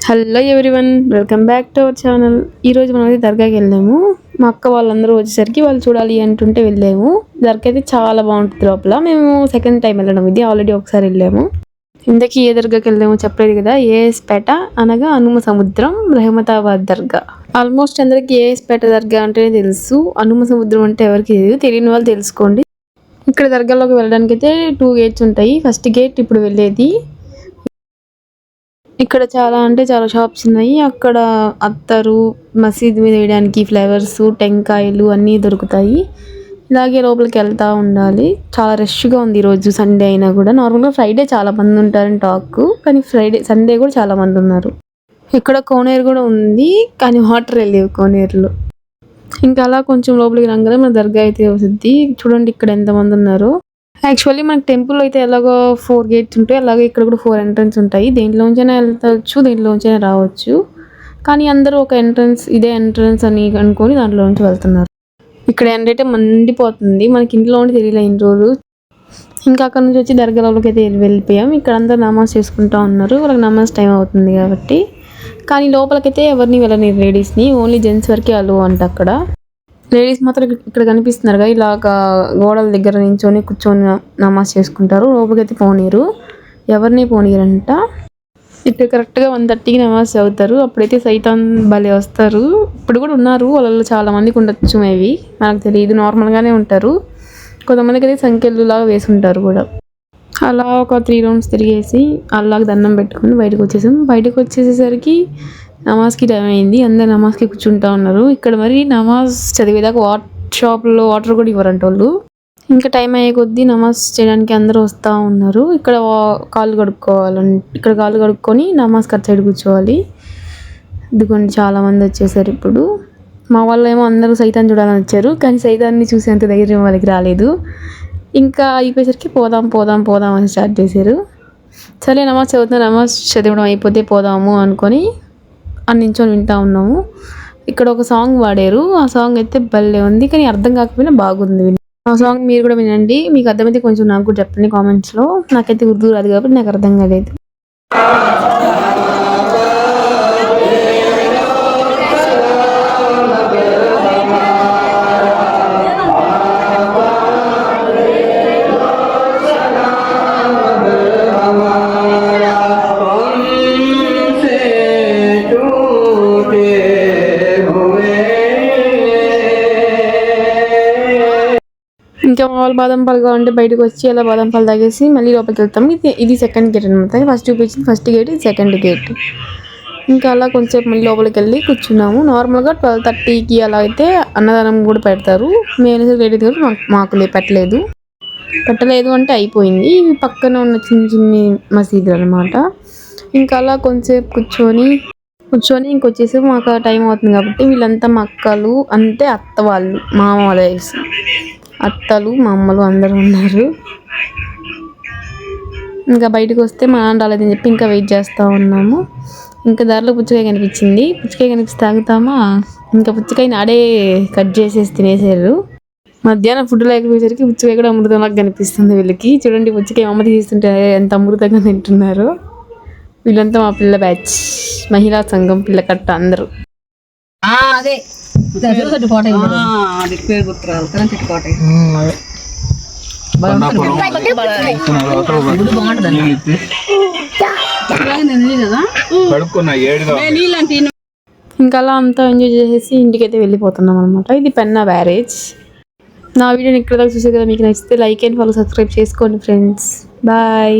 Hello everyone, welcome back to our channel. ఈరోజు మనం అయితే దర్గాకి వెళ్ళాము. మా అక్క వాళ్ళందరూ వచ్చేసరికి వాళ్ళు చూడాలి అంటుంటే వెళ్ళాము. దర్గా అయితే చాలా బాగుంటుంది. లోపల మేము సెకండ్ టైం వెళ్ళడం, ఇది ఆల్రెడీ ఒకసారి వెళ్ళాము. ఇంతకీ ఏ దర్గాకి వెళ్ళాము చెప్పలేదు కదా. ఏఎస్పేట అనగా హనుమ సముద్రం రహమతాబాద్ దర్గా. ఆల్మోస్ట్ అందరికి ఏఎస్పేట దర్గా అంటేనే తెలుసు, హనుమ సముద్రం అంటే ఎవరికి తెలియదు. తెలియని వాళ్ళు తెలుసుకోండి. ఇక్కడ దర్గాలోకి వెళ్ళడానికి అయితే 2 గేట్స్ ఉంటాయి. ఫస్ట్ గేట్ ఇప్పుడు వెళ్ళేది. ఇక్కడ చాలా అంటే చాలా షాప్స్ ఉన్నాయి. అక్కడ అత్తరు, మసీద్ మీద వేయడానికి ఫ్లవర్స్, టెంకాయలు అన్నీ దొరుకుతాయి. ఇలాగే లోపలికి వెళ్తూ ఉండాలి. చాలా రష్గా ఉంది ఈరోజు, సండే అయినా కూడా. నార్మల్గా ఫ్రైడే చాలా మంది ఉంటారని టాక్, కానీ సండే కూడా చాలా మంది ఉన్నారు. ఇక్కడ కోనేరు కూడా ఉంది, కానీ వాటర్ వెళ్ళేవి కోనేరులో. ఇంకా అలా కొంచెం లోపలికి రంగానే మన దర్గా అయితే వస్తుంది. చూడండి ఇక్కడ ఎంతమంది ఉన్నారు. యాక్చువల్లీ మనకి టెంపుల్ అయితే ఎలాగో 4 గేట్స్ ఉంటాయి, అలాగే ఇక్కడ కూడా 4 ఎంట్రన్స్ ఉంటాయి. దేంట్లోంచైనా వెళ్తవచ్చు, దేంట్లోంచైనా రావచ్చు. కానీ అందరూ ఒక ఎంట్రన్స్, ఇదే ఎంట్రన్స్ అని అనుకొని దాంట్లోంచి వెళ్తున్నారు. ఇక్కడ ఎండైతే మండిపోతుంది, మనకి ఇంట్లో ఉండి తెలియలే ఇన్ని రోజు. ఇంకా అక్కడ నుంచి వచ్చి దర్గాలోకి అయితే వెళ్ళిపోయాం. ఇక్కడ అందరూ నమాజ్ చేసుకుంటూ ఉన్నారు, వాళ్ళకి నమాజ్ టైం అవుతుంది కాబట్టి. కానీ లోపలికైతే ఎవరిని వెళ్ళని, లేడీస్ని ఓన్లీ జెంట్స్ వరకే అలో అంట. అక్కడ లేడీస్ మాత్రం ఇక్కడ కనిపిస్తున్నారు కదా, ఇలాగా గోడల దగ్గర నించొని కూర్చొని నమాజ్ చేసుకుంటారు. లోపలికైతే పోనీరు, ఎవరిని పోనీరంట. ఇక్కడ కరెక్ట్గా 1:30కి నమాజ్ చదువుతారు. అప్పుడైతే సైతాన్ భలే వస్తారు. ఇప్పుడు కూడా ఉన్నారు, వాళ్ళలో చాలా మందికి ఉండొచ్చు, మేబీ నాకు తెలియదు. నార్మల్గానే ఉంటారు. కొంతమందికి అయితే సంఖ్యలు లాగా వేసి ఉంటారు కూడా. అలా ఒక 3 రౌండ్స్ తిరిగేసి అల్లాకి దండం పెట్టుకుని బయటకు వచ్చేసాం. బయటకు వచ్చేసేసరికి నమాజ్కి టైం అయింది. అందరు నమాజ్కి కూర్చుంటా ఉన్నారు. ఇక్కడ మరి నమాజ్ చదివేదాకా షాప్లో వాటర్ కూడా ఇవ్వరంట వాళ్ళు. ఇంకా టైం అయ్యే కొద్దీ నమాజ్ చేయడానికి అందరూ వస్తూ ఉన్నారు. ఇక్కడ కాళ్ళు కడుక్కొని నమాజ్కి అటు సైడ్ కూర్చోవాలి. ఇదిగోండి చాలామంది వచ్చేసారు. ఇప్పుడు మా వాళ్ళు ఏమో అందరూ సైతాన్ని చూడాలని వచ్చారు, కానీ సైతాన్ని చూసేంత ధైర్యం వాళ్ళకి రాలేదు. ఇంకా అయిపోయేసరికి పోదాం అని స్టార్ట్ చేశారు. సరే నమాజ్ చదవడం అయిపోతే పోదాము అనుకొని నించొని వింటూ ఉన్నాము. ఇక్కడ ఒక సాంగ్ పాడారు. ఆ సాంగ్ అయితే భలే ఉంది, కానీ అర్థం కాకపోయినా బాగుంది. ఆ సాంగ్ మీరు కూడా వినండి, మీకు అర్థమైతే కొంచెం నాకు కూడా చెప్పండి కామెంట్స్లో. నాకైతే ఉర్దూ రాదు కాబట్టి నాకు అర్థం కాలేదు. ఇంకా మామూలు బాదం పాలు కావాలంటే బయటకు వచ్చి అలా బాదం పాలు తాగేసి మళ్ళీ లోపలికి వెళ్తాం. ఇది సెకండ్ గేట్ అనమాట. ఫస్ట్ చూపించింది ఫస్ట్ గేట్, ఇది సెకండ్ గేట్. ఇంకా అలా కొంచెంసేపు మళ్ళీ లోపలికి వెళ్ళి కూర్చున్నాము. నార్మల్గా 12:30కి అలా అయితే అన్నదానం కూడా పెడతారు. మేము లేడీస్ కూడా మాకు పెట్టలేదు అంటే అయిపోయింది. ఇవి పక్కన ఉన్న చిన్న మసీదులు అనమాట. ఇంకా అలా కొంచెంసేపు కూర్చొని ఇంకొచ్చేసి మాకు టైం అవుతుంది కాబట్టి వీళ్ళంతా మా అక్కలు, అంటే అత్త వాళ్ళు, మామ వాళ్ళ అత్తలు, మా అమ్మలు అందరూ ఉన్నారు. ఇంకా బయటకు వస్తే మా నాన్న రాలేదని చెప్పి ఇంకా వెయిట్ చేస్తూ ఉన్నాము. ఇంకా దారిలో పుచ్చకాయ కనిపించింది. పుచ్చకాయ కనిపిస్తే తాగుతామా, ఇంకా పుచ్చకాయని ఆడే కట్ చేసేసి తినేసారు. మధ్యాహ్నం ఫుడ్ లేకపోయేసరికి పుచ్చకాయ కూడా అమృతంలాగా కనిపిస్తుంది వీళ్ళకి. చూడండి పుచ్చకాయ అమ్మ తీస్తుంటే ఎంత అమృతంగా తింటున్నారో. వీళ్ళంతా మా పిల్ల బ్యాచ్, మహిళా సంఘం పిల్ల కట్ట అందరూ. అదే పేరు గుర్తురాలి కోట. ఇంకా అలా అంతా ఎంజాయ్ చేసేసి ఇంటికైతే వెళ్ళిపోతున్నాం అనమాట. ఇది పెన్నా బ్యారేజ్. నా వీడియోని ఇక్కడ దాకా చూసే కదా, మీకు నచ్చితే లైక్ అండ్ ఫాలో, సబ్స్క్రైబ్ చేసుకోండి ఫ్రెండ్స్. బాయ్.